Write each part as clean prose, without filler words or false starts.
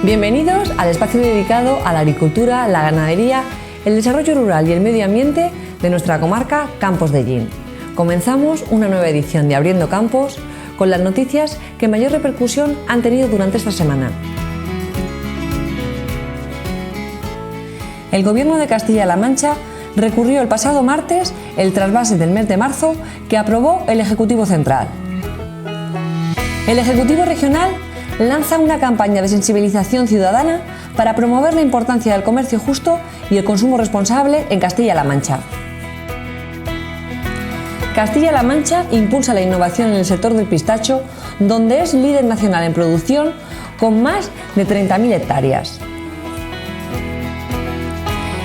Bienvenidos al espacio dedicado a la agricultura, la ganadería, el desarrollo rural y el medio ambiente de nuestra comarca Campos de Llín. Comenzamos una nueva edición de Abriendo Campos con las noticias que mayor repercusión han tenido durante esta semana. El Gobierno de Castilla-La Mancha recurrió el pasado martes el trasvase del mes de marzo que aprobó el Ejecutivo Central. El Ejecutivo Regional lanza una campaña de sensibilización ciudadana para promover la importancia del comercio justo y el consumo responsable en Castilla-La Mancha. Castilla-La Mancha impulsa la innovación en el sector del pistacho, donde es líder nacional en producción con más de 30.000 hectáreas.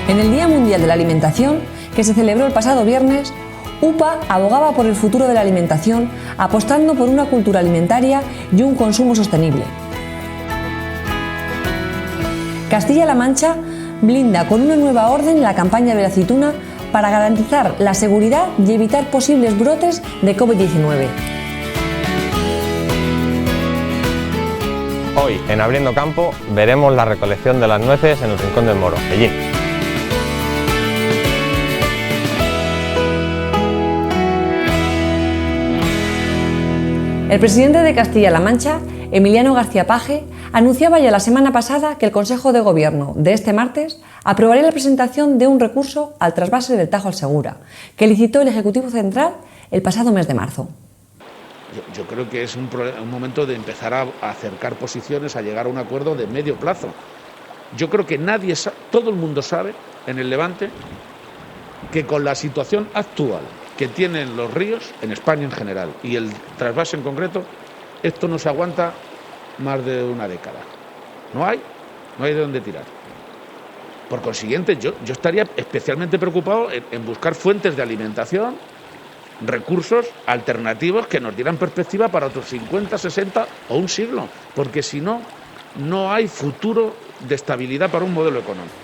En el Día Mundial de la Alimentación, que se celebró el pasado viernes, UPA abogaba por el futuro de la alimentación, apostando por una cultura alimentaria y un consumo sostenible. Castilla-La Mancha blinda con una nueva orden la campaña de la aceituna para garantizar la seguridad y evitar posibles brotes de COVID-19. Hoy, en Abriendo Campo, veremos la recolección de las nueces en el Rincón del Moro, de Llín. El presidente de Castilla-La Mancha, Emiliano García Paje, anunciaba ya la semana pasada que el Consejo de Gobierno de este martes aprobaría la presentación de un recurso al trasvase del Tajo al Segura, que licitó el Ejecutivo Central el pasado mes de marzo. Yo creo que es un momento de empezar a acercar posiciones, a llegar a un acuerdo de medio plazo. Yo creo que todo el mundo sabe en el Levante que con la situación actual que tienen los ríos, en España en general, y el trasvase en concreto, esto no se aguanta más de una década. No hay de dónde tirar. Por consiguiente, yo estaría especialmente preocupado en buscar fuentes de alimentación, recursos alternativos que nos dieran perspectiva para otros 50, 60 o un siglo, porque si no, no hay futuro de estabilidad para un modelo económico.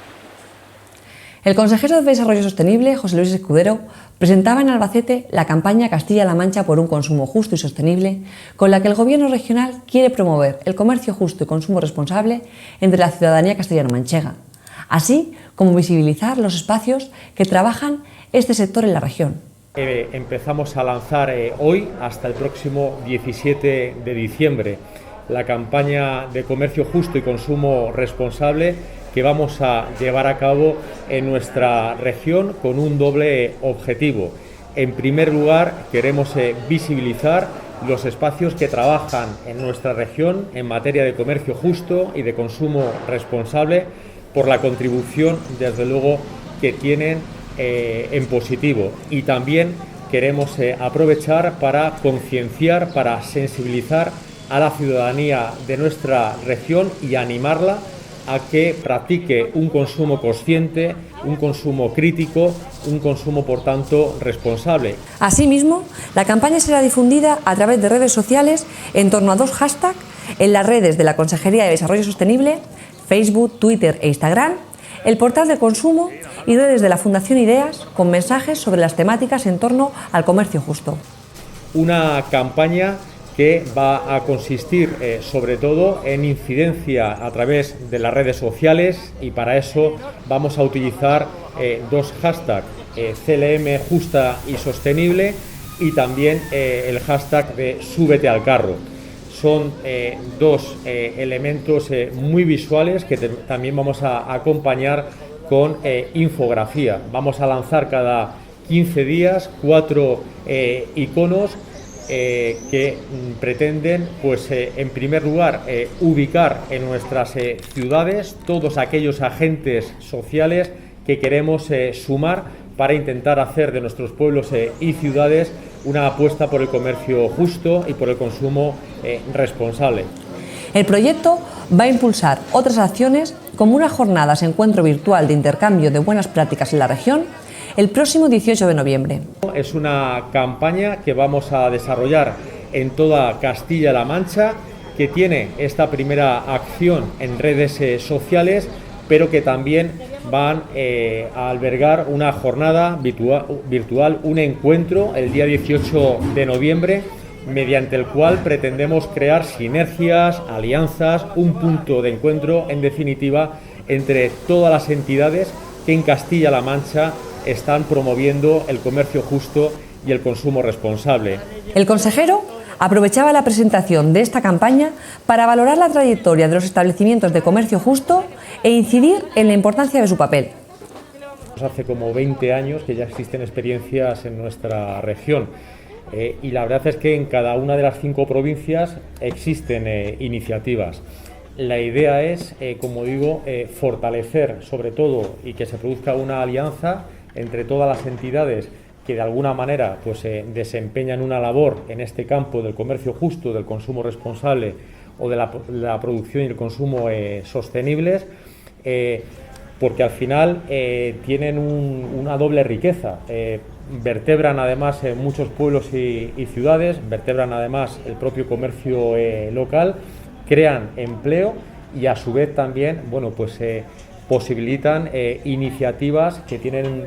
El consejero de Desarrollo Sostenible, José Luis Escudero, presentaba en Albacete la campaña Castilla-La Mancha por un consumo justo y sostenible, con la que el Gobierno regional quiere promover el comercio justo y consumo responsable entre la ciudadanía castellano-manchega, así como visibilizar los espacios que trabajan este sector en la región. Empezamos a lanzar hoy hasta el próximo 17 de diciembre la campaña de comercio justo y consumo responsable que vamos a llevar a cabo en nuestra región con un doble objetivo. En primer lugar, queremos visibilizar los espacios que trabajan en nuestra región en materia de comercio justo y de consumo responsable por la contribución, desde luego, que tienen en positivo. Y también queremos aprovechar para concienciar, para sensibilizar a la ciudadanía de nuestra región y animarla a que practique un consumo consciente, un consumo crítico, un consumo, por tanto, responsable. Asimismo, la campaña será difundida a través de redes sociales en torno a 2 hashtags en las redes de la Consejería de Desarrollo Sostenible, Facebook, Twitter e Instagram, el portal de consumo y redes de la Fundación Ideas con mensajes sobre las temáticas en torno al comercio justo. Una campaña que va a consistir sobre todo en incidencia a través de las redes sociales, y para eso vamos a utilizar 2 hashtags, CLM justa y sostenible, y también el hashtag de súbete al carro. Son 2 elementos muy visuales que también vamos a acompañar con infografía. Vamos a lanzar cada 15 días 4 iconos que pretenden, pues, en primer lugar, ubicar en nuestras ciudades todos aquellos agentes sociales que queremos sumar para intentar hacer de nuestros pueblos y ciudades una apuesta por el comercio justo y por el consumo responsable. El proyecto va a impulsar otras acciones como unas jornadas encuentro virtual de intercambio de buenas prácticas en la región el próximo 18 de noviembre. Es una campaña que vamos a desarrollar en toda Castilla-La Mancha, que tiene esta primera acción en redes sociales, pero que también van a albergar una jornada virtual, un encuentro el día 18 de noviembre mediante el cual pretendemos crear sinergias, alianzas, un punto de encuentro, en definitiva, entre todas las entidades que en Castilla-La Mancha están promoviendo el comercio justo y el consumo responsable. El consejero aprovechaba la presentación de esta campaña para valorar la trayectoria de los establecimientos de comercio justo e incidir en la importancia de su papel. Hace como 20 años que ya existen experiencias en nuestra región y la verdad es que en cada una de las 5 provincias existen iniciativas. La idea es, como digo, fortalecer sobre todo y que se produzca una alianza entre todas las entidades que de alguna manera pues, desempeñan una labor en este campo del comercio justo, del consumo responsable o de la producción y el consumo sostenibles, porque al final tienen una doble riqueza. Vertebran además muchos pueblos y ciudades, vertebran además el propio comercio local, crean empleo y a su vez también, bueno, pues posibilitan iniciativas que tienen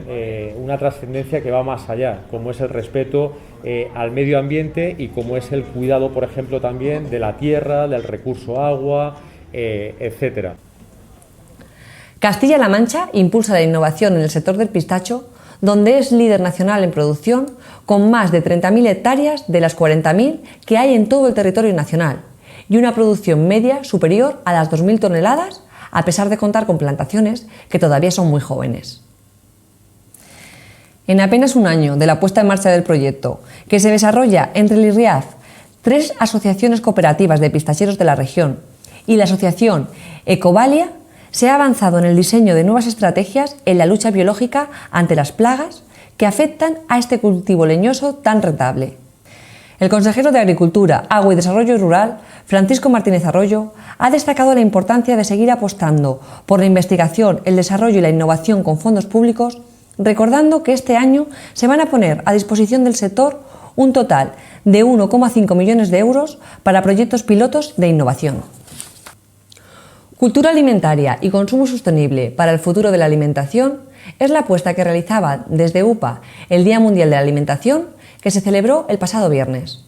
una trascendencia que va más allá, como es el respeto al medio ambiente y como es el cuidado, por ejemplo, también de la tierra, del recurso agua, etcétera. Castilla-La Mancha impulsa la innovación en el sector del pistacho, donde es líder nacional en producción, con más de 30.000 hectáreas de las 40.000 que hay en todo el territorio nacional, y una producción media superior a las 2.000 toneladas, a pesar de contar con plantaciones que todavía son muy jóvenes. En apenas un año de la puesta en marcha del proyecto, que se desarrolla entre el IRIAF, 3 asociaciones cooperativas de pistacheros de la región y la asociación Ecovalia, se ha avanzado en el diseño de nuevas estrategias en la lucha biológica ante las plagas que afectan a este cultivo leñoso tan rentable. El consejero de Agricultura, Agua y Desarrollo Rural, Francisco Martínez Arroyo, ha destacado la importancia de seguir apostando por la investigación, el desarrollo y la innovación con fondos públicos, recordando que este año se van a poner a disposición del sector un total de 1,5 millones de euros para proyectos pilotos de innovación. Cultura alimentaria y consumo sostenible para el futuro de la alimentación es la apuesta que realizaba desde UPA el Día Mundial de la Alimentación, que se celebró el pasado viernes.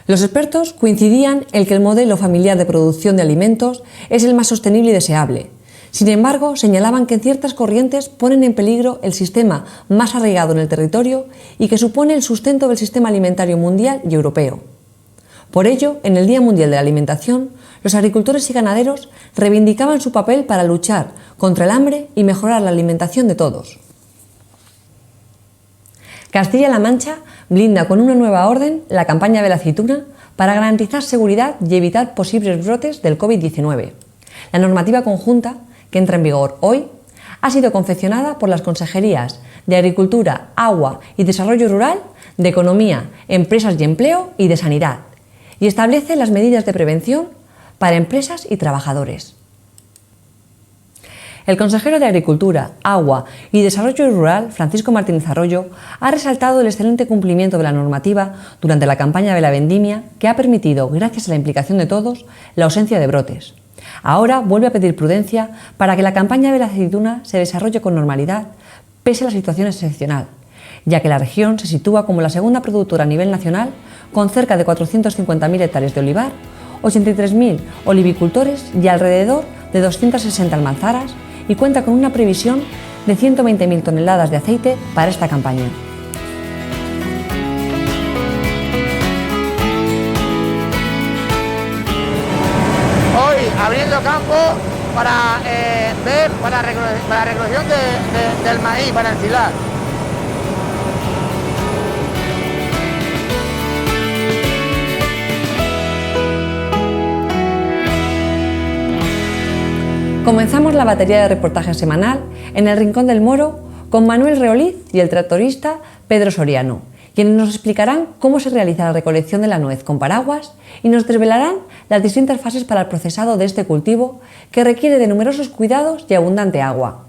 Los expertos coincidían en que el modelo familiar de producción de alimentos es el más sostenible y deseable. Sin embargo, señalaban que ciertas corrientes ponen en peligro el sistema más arraigado en el territorio y que supone el sustento del sistema alimentario mundial y europeo. Por ello, en el Día Mundial de la Alimentación, los agricultores y ganaderos reivindicaban su papel para luchar contra el hambre y mejorar la alimentación de todos. Castilla-La Mancha blinda con una nueva orden la campaña de la aceituna para garantizar seguridad y evitar posibles brotes del COVID-19. La normativa conjunta, que entra en vigor hoy, ha sido confeccionada por las consejerías de Agricultura, Agua y Desarrollo Rural, de Economía, Empresas y Empleo y de Sanidad, y establece las medidas de prevención para empresas y trabajadores. El consejero de Agricultura, Agua y Desarrollo Rural, Francisco Martínez Arroyo, ha resaltado el excelente cumplimiento de la normativa durante la campaña de la vendimia, que ha permitido, gracias a la implicación de todos, la ausencia de brotes. Ahora vuelve a pedir prudencia para que la campaña de la aceituna se desarrolle con normalidad, pese a la situación excepcional, ya que la región se sitúa como la segunda productora a nivel nacional, con cerca de 450.000 hectáreas de olivar, 83.000 olivicultores y alrededor de 260 almanzaras, y cuenta con una previsión de 120.000 toneladas de aceite para esta campaña. Hoy abriendo campo para ver para la recolección del maíz, para ensilar. Comenzamos la batería de reportajes semanal en el Rincón del Moro con Manuel Reoliz y el tractorista Pedro Soriano, quienes nos explicarán cómo se realiza la recolección de la nuez con paraguas y nos desvelarán las distintas fases para el procesado de este cultivo, que requiere de numerosos cuidados y abundante agua.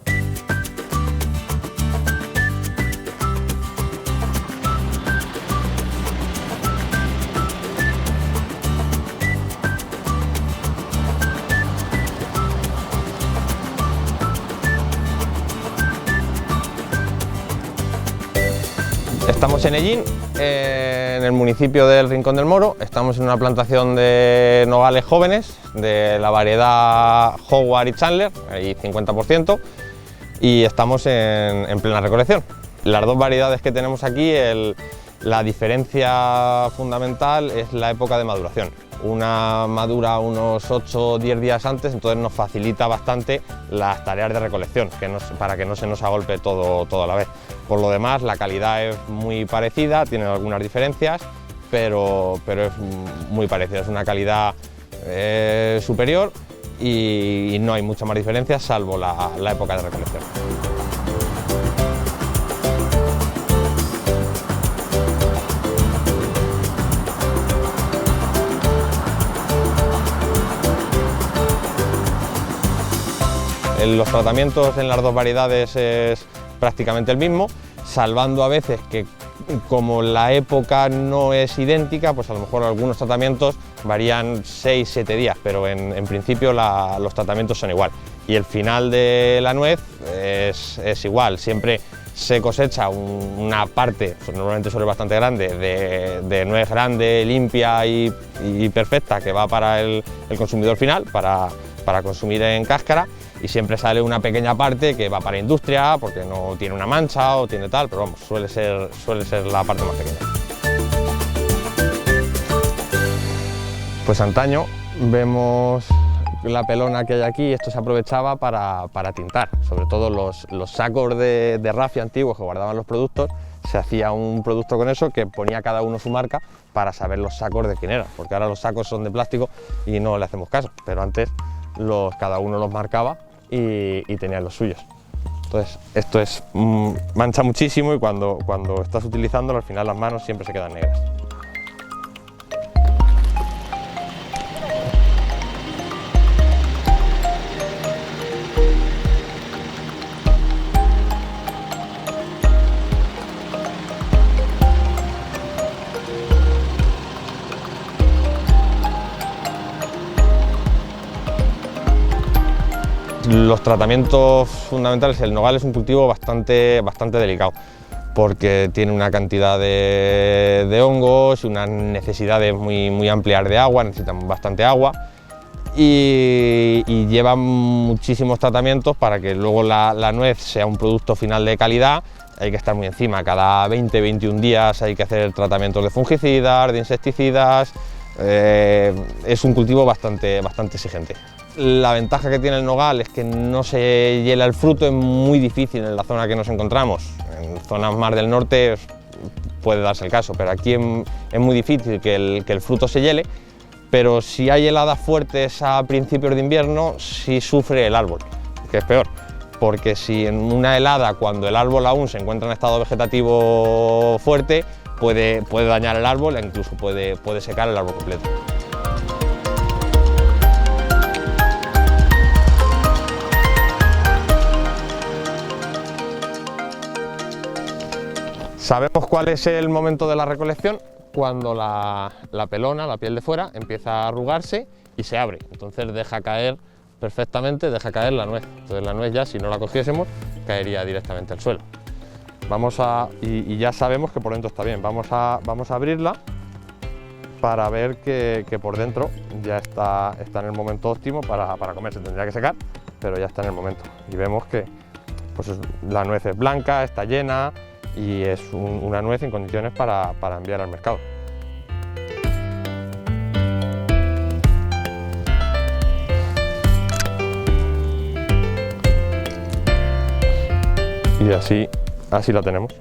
Estamos en Ellín, en el municipio del Rincón del Moro. Estamos en una plantación de nogales jóvenes de la variedad Howard y Chandler, hay 50%, y estamos en plena recolección. Las dos variedades que tenemos aquí, la diferencia fundamental es la época de maduración. Una madura unos 8 o 10 días antes, entonces nos facilita bastante las tareas de recolección, para que no se nos agolpe todo a la vez. Por lo demás, la calidad es muy parecida, tiene algunas diferencias, pero es muy parecida, es una calidad superior y no hay mucha más diferencia salvo la época de recolección. Los tratamientos en las dos variedades es prácticamente el mismo, salvando a veces que como la época no es idéntica, pues a lo mejor algunos tratamientos varían 6-7 días, pero en principio los tratamientos son igual. Y el final de la nuez es igual, siempre se cosecha una parte, normalmente suele bastante grande, de nuez grande, limpia y perfecta, que va para el consumidor final, para consumir en cáscara, y siempre sale una pequeña parte que va para industria porque no tiene una mancha o tiene tal, pero vamos, suele ser la parte más pequeña. Pues antaño vemos la pelona que hay aquí, esto se aprovechaba para tintar, sobre todo los sacos de rafia antiguos que guardaban los productos, se hacía un producto con eso que ponía cada uno su marca para saber los sacos de quién eran, porque ahora los sacos son de plástico y no le hacemos caso, pero antes cada uno los marcaba y tenían los suyos. Entonces esto mancha muchísimo y cuando estás utilizándolo al final las manos siempre se quedan negras. Los tratamientos fundamentales, el nogal es un cultivo bastante delicado porque tiene una cantidad de hongos y unas necesidades muy amplias de agua, necesitan bastante agua y llevan muchísimos tratamientos para que luego la nuez sea un producto final de calidad. Hay que estar muy encima, cada 20-21 días hay que hacer tratamientos de fungicidas, de insecticidas, es un cultivo bastante exigente. La ventaja que tiene el nogal es que no se hiela el fruto, es muy difícil en la zona que nos encontramos. En zonas más del norte puede darse el caso, pero aquí es muy difícil que el fruto se hiele, pero si hay heladas fuertes a principios de invierno, sí sufre el árbol, que es peor, porque si en una helada, cuando el árbol aún se encuentra en estado vegetativo fuerte, puede dañar el árbol e incluso puede secar el árbol completo. Sabemos cuál es el momento de la recolección, cuando la pelona, la piel de fuera, empieza a arrugarse y se abre. Entonces deja caer perfectamente, deja caer la nuez. Entonces la nuez ya, si no la cogiésemos, caería directamente al suelo. Y ya sabemos que por dentro está bien. Vamos a abrirla para ver que por dentro ya está en el momento óptimo para comer. Se tendría que secar, pero ya está en el momento. Y vemos que pues, la nuez es blanca, está llena, y es una nuez en condiciones para enviar al mercado. Y así la tenemos.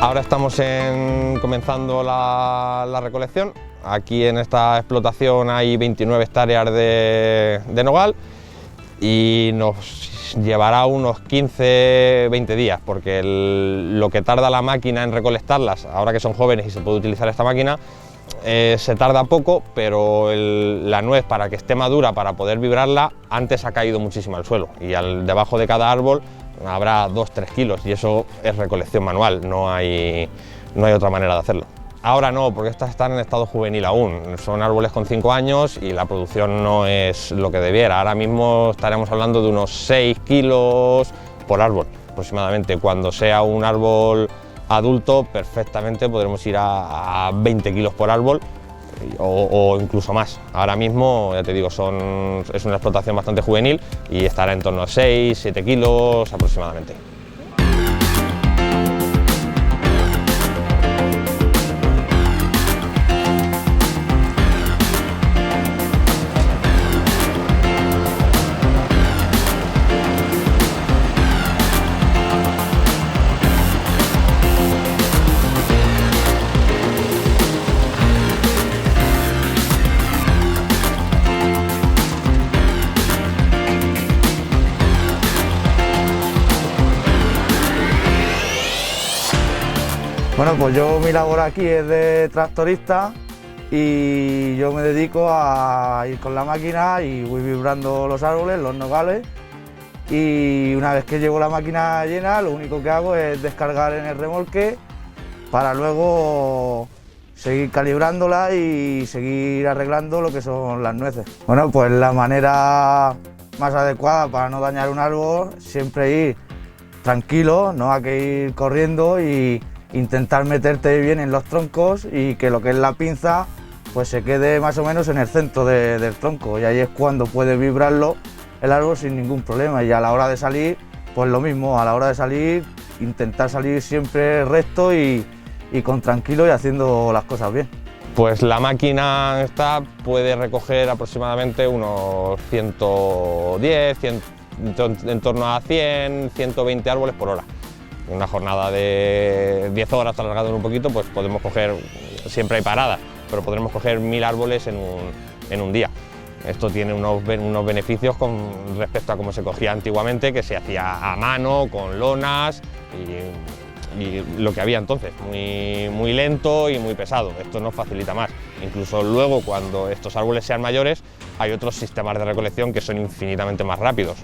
Ahora estamos comenzando la recolección. Aquí en esta explotación hay 29 hectáreas de nogal y nos llevará unos 15-20 días, porque lo que tarda la máquina en recolectarlas, ahora que son jóvenes y se puede utilizar esta máquina, se tarda poco, pero la nuez, para que esté madura, para poder vibrarla, antes ha caído muchísimo al suelo y debajo de cada árbol habrá 2-3 kilos y eso es recolección manual, no hay otra manera de hacerlo. Ahora no, porque estas están en estado juvenil aún, son árboles con 5 años y la producción no es lo que debiera. Ahora mismo estaremos hablando de unos 6 kilos por árbol aproximadamente. Cuando sea un árbol adulto, perfectamente podremos ir a 20 kilos por árbol o incluso más. Ahora mismo, ya te digo, es una explotación bastante juvenil y estará en torno a 6-7 kilos aproximadamente. Bueno, pues mi labor aquí es de tractorista y yo me dedico a ir con la máquina y voy vibrando los árboles, los nogales, y una vez que llevo la máquina llena, lo único que hago es descargar en el remolque para luego seguir calibrándola y seguir arreglando lo que son las nueces. Bueno, pues la manera más adecuada para no dañar un árbol, siempre ir tranquilo, no hay que ir corriendo y intentar meterte bien en los troncos y que lo que es la pinza pues se quede más o menos en el centro del tronco, y ahí es cuando puede vibrarlo el árbol sin ningún problema. Y a la hora de salir, pues lo mismo, a la hora de salir intentar salir siempre recto y con tranquilo y haciendo las cosas bien. Pues la máquina esta puede recoger aproximadamente unos 110, en torno a 100, 120 árboles por hora. En una jornada de 10 horas, alargado un poquito, pues podemos coger, siempre hay paradas, pero podremos coger 1000 árboles en un día. Esto tiene unos beneficios con respecto a cómo se cogía antiguamente, que se hacía a mano, con lonas y lo que había entonces, muy lento y muy pesado. Esto nos facilita más. Incluso luego, cuando estos árboles sean mayores, hay otros sistemas de recolección que son infinitamente más rápidos.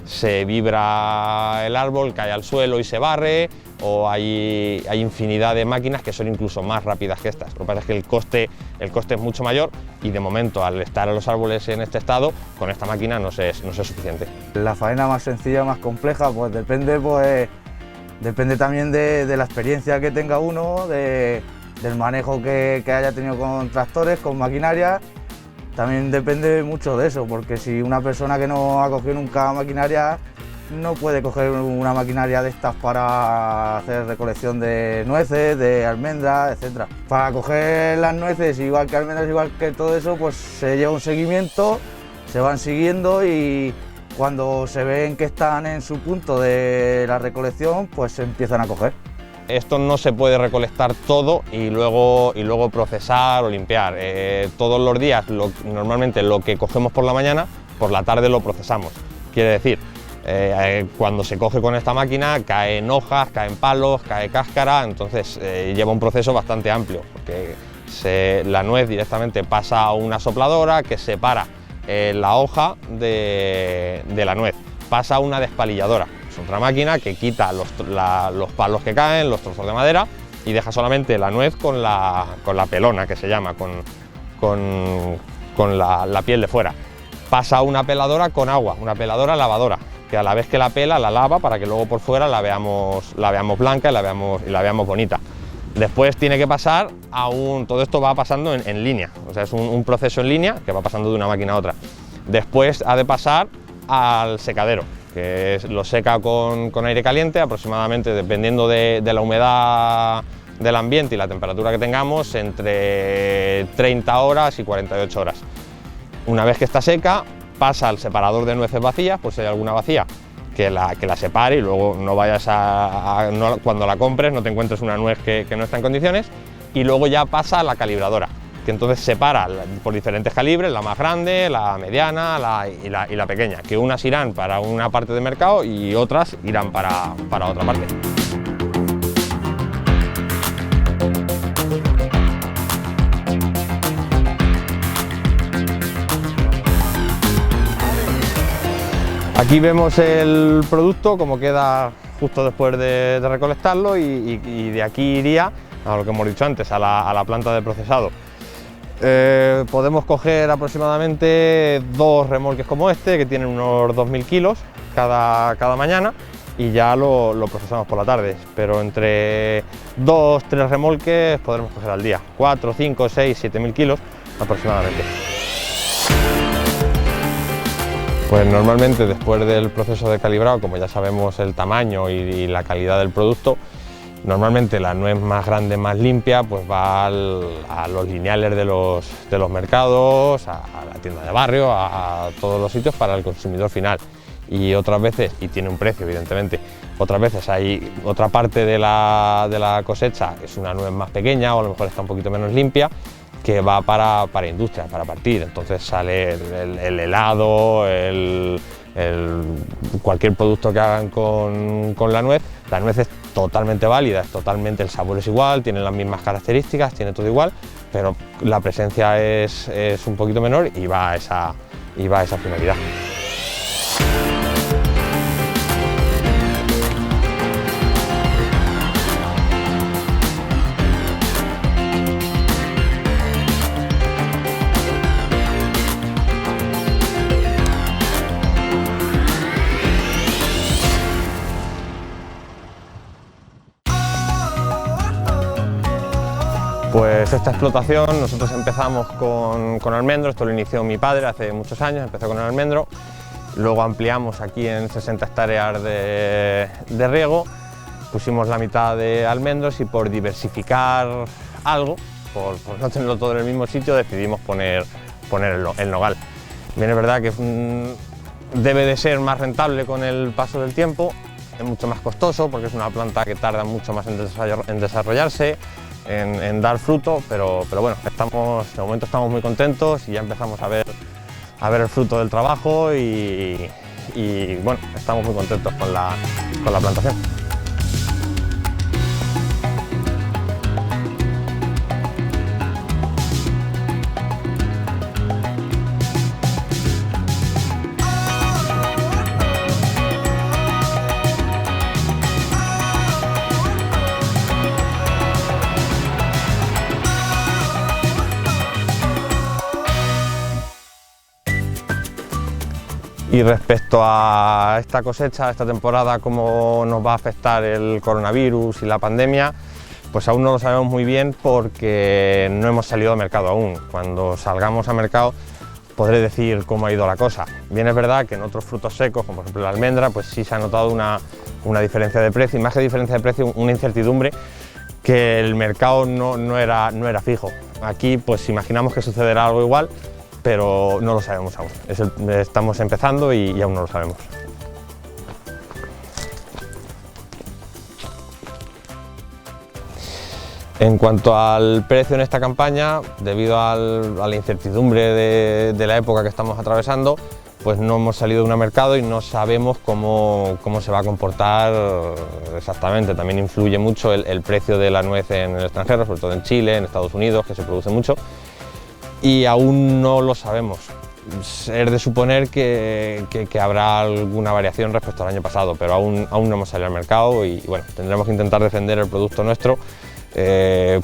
Se vibra el árbol, cae al suelo y se barre, o hay infinidad de máquinas que son incluso más rápidas que estas. Lo que pasa es que el coste es mucho mayor y de momento, al estar los árboles en este estado, con esta máquina no es suficiente. La faena más sencilla, más compleja, pues depende también de la experiencia que tenga uno, del manejo que haya tenido con tractores, con maquinaria. También depende mucho de eso, porque si una persona que no ha cogido nunca maquinaria no puede coger una maquinaria de estas para hacer recolección de nueces, de almendras, etc. Para coger las nueces, igual que almendras, igual que todo eso, pues se lleva un seguimiento, se van siguiendo y cuando se ven que están en su punto de la recolección, pues se empiezan a coger. Esto no se puede recolectar todo y luego procesar o limpiar. Todos los días, normalmente lo que cogemos por la mañana, por la tarde lo procesamos. Quiere decir, cuando se coge con esta máquina caen hojas, caen palos, cae cáscara, entonces lleva un proceso bastante amplio, porque la nuez directamente pasa a una sopladora que separa la hoja de la nuez, pasa a una despalilladora. Es otra máquina que quita los palos que caen, los trozos de madera, y deja solamente la nuez con la pelona, que se llama, con la piel de fuera. Pasa a una peladora con agua, una peladora lavadora, que a la vez que la pela, la lava para que luego por fuera la veamos blanca y la veamos bonita. Después tiene que pasar todo esto va pasando en línea, o sea, es un proceso en línea que va pasando de una máquina a otra. Después ha de pasar al secadero, que lo seca con aire caliente, aproximadamente, dependiendo de la humedad del ambiente y la temperatura que tengamos, entre 30 horas y 48 horas. Una vez que está seca, pasa al separador de nueces vacías, pues si hay alguna vacía, que la separe y luego no vayas cuando la compres no te encuentres una nuez que no está en condiciones, y luego ya pasa a la calibradora, que entonces separa por diferentes calibres, la más grande, la mediana y la pequeña, que unas irán para una parte del mercado y otras irán para otra parte. Aquí vemos el producto como queda justo después de recolectarlo y de aquí iría a lo que hemos dicho antes, a la planta de procesado. Podemos coger aproximadamente 2 remolques como este, que tienen unos 2000 kilos cada mañana, y ya lo procesamos por la tarde, pero entre 2-3 remolques podremos coger al día, 4, 5, 6, 7000 kilos aproximadamente. Pues normalmente después del proceso de calibrado, como ya sabemos el tamaño y la calidad del producto, normalmente la nuez más grande, más limpia, pues va a los lineales de los mercados, a la tienda de barrio, a todos los sitios para el consumidor final. Y otras veces, y tiene un precio evidentemente, otras veces hay otra parte de la cosecha, que es una nuez más pequeña o a lo mejor está un poquito menos limpia, que va para industria, para partir. Entonces sale el helado, cualquier producto que hagan con la nuez. La nuez es totalmente válida, el sabor es igual, tiene las mismas características, tiene todo igual, pero la presencia es un poquito menor y va a esa finalidad. Pues esta explotación nosotros empezamos con almendro, esto lo inició mi padre hace muchos años, empezó con el almendro, luego ampliamos aquí en 60 hectáreas de riego, pusimos la mitad de almendros y por diversificar algo, por no tenerlo todo en el mismo sitio, decidimos poner el nogal. Bien, es verdad que debe de ser más rentable con el paso del tiempo, es mucho más costoso porque es una planta que tarda mucho más en desarrollarse, en dar fruto, pero bueno, de momento estamos muy contentos y ya empezamos a ver el fruto del trabajo y bueno, estamos muy contentos con la plantación. Y respecto a esta cosecha, esta temporada, cómo nos va a afectar el coronavirus y la pandemia, pues aún no lo sabemos muy bien porque no hemos salido a mercado aún. Cuando salgamos a mercado podré decir cómo ha ido la cosa. Bien, es verdad que en otros frutos secos, como por ejemplo la almendra, pues sí se ha notado una diferencia de precio, y más que diferencia de precio, una incertidumbre, que el mercado no era fijo. Aquí pues imaginamos que sucederá algo igual, pero no lo sabemos aún. Estamos empezando y aún no lo sabemos. En cuanto al precio en esta campaña, debido a la incertidumbre de la época que estamos atravesando, pues no hemos salido a un mercado y no sabemos cómo se va a comportar exactamente. También influye mucho el precio de la nuez en el extranjero, sobre todo en Chile, en Estados Unidos, que se produce mucho. Y aún no lo sabemos. Es de suponer que habrá alguna variación respecto al año pasado, pero aún no hemos salido al mercado y bueno, tendremos que intentar defender el producto nuestro,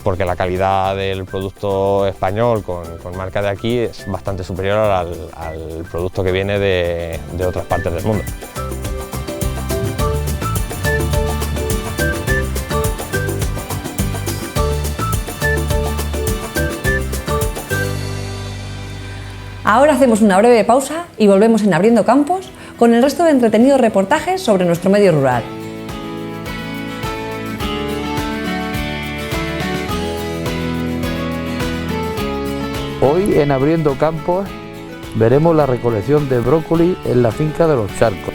porque la calidad del producto español con marca de aquí es bastante superior al producto que viene de otras partes del mundo. Ahora hacemos una breve pausa y volvemos en Abriendo Campos con el resto de entretenidos reportajes sobre nuestro medio rural. Hoy en Abriendo Campos veremos la recolección de brócoli en la finca de los Charcos.